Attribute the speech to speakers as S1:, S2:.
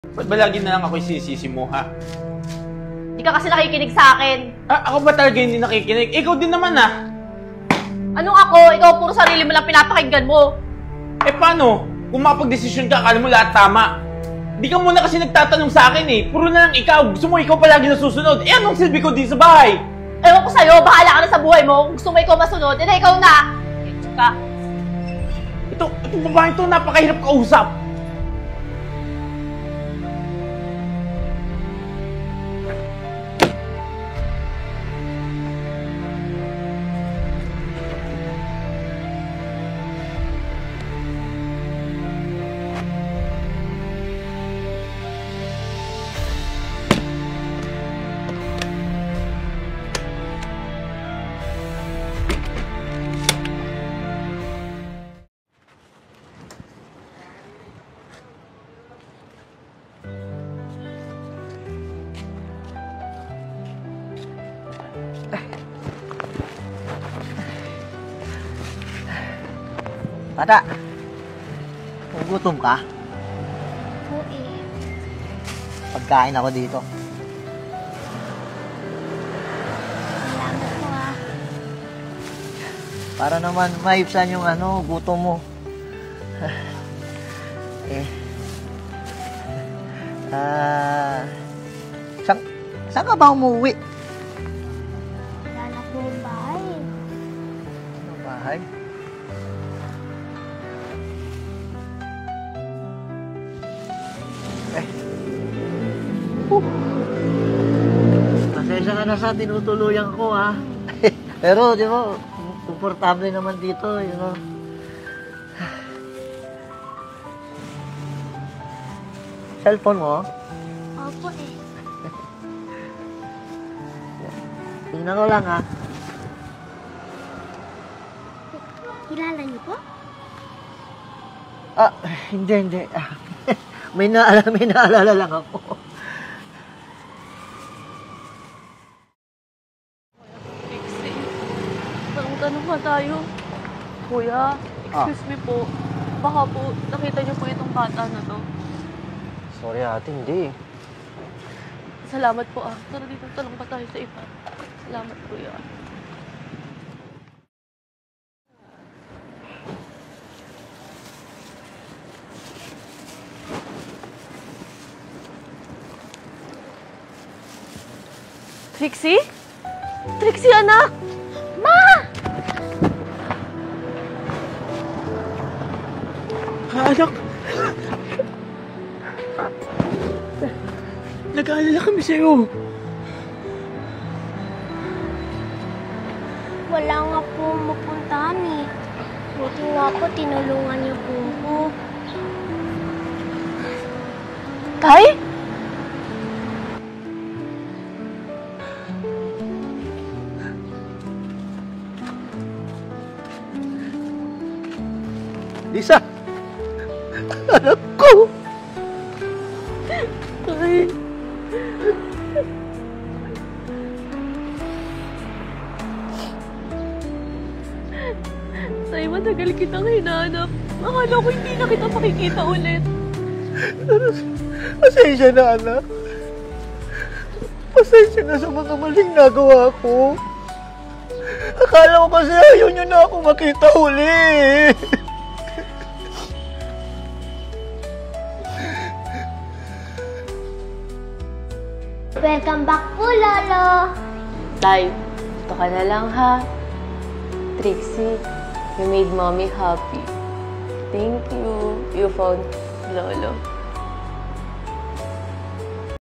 S1: Ba't ba lagi na lang ako'y sisisi mo, ha?
S2: Di ka kasi nakikinig sa akin.
S1: Ako ba talaga hindi nakikinig? Ikaw din naman, ha?
S2: Anong ako? Ikaw puro sarili mo lang pinapakinggan mo.
S1: Paano? Kung mapag-desisyon ka, akala mo lahat tama. Di ka muna kasi nagtatanong sa akin, eh. Puro na lang ikaw. Gusto mo ikaw palagi nasusunod. Anong silbi ko din sa bahay?
S2: Ewan ko sa'yo, bahala ka na sa buhay mo. Kung gusto mo ikaw masunod, ikaw na. Ka.
S1: Itong babae ito, napakahirap kausap.
S3: Bata, gutom ka?
S4: Oo eh.
S3: Pagkain ako dito.
S4: Salamat po ah.
S3: Para naman maibsan yung gutom mo. Saan ka ba umuwi?
S4: Wala na po yung bahay.
S3: Ang bahay? Pasensya ka na sa tinutuluyan ko, ha? Pero, di ba, komportable naman dito, you know. Cellphone mo?
S4: Opo eh.
S3: Tingnan ko lang, ha?
S4: Kilala niyo po?
S3: Hindi. May naalala lang ako.
S2: Tanong pa tayo. Kuya, excuse me po. Baka po, nakita niyo po itong bata na to.
S5: Sorry ate, hindi.
S2: Salamat po ah. Tara dito, tanong pa tayo sa iba. Salamat kuya. Trixie? Trixie, anak! Ma!
S1: Anak! Nag-aalala kami sa'yo.
S4: Wala nga po mapuntahan eh. Buti nga po, tinulungan niyo po ako.
S2: Tay?
S3: Lisa! Anak ko!
S2: Tay? Tay, matagal kitang hinahanap. Akala ko hindi na kita makikita ulit.
S3: Pasensya na, anak. Pasensya na sa mga maling nagawa ko. Akala ko kasi ayaw niyo na ako makita uli.
S4: Welcome back po, Lolo!
S2: Tay, ito ka na lang ha. Trixie, you made mommy happy. Thank you. You found Lolo.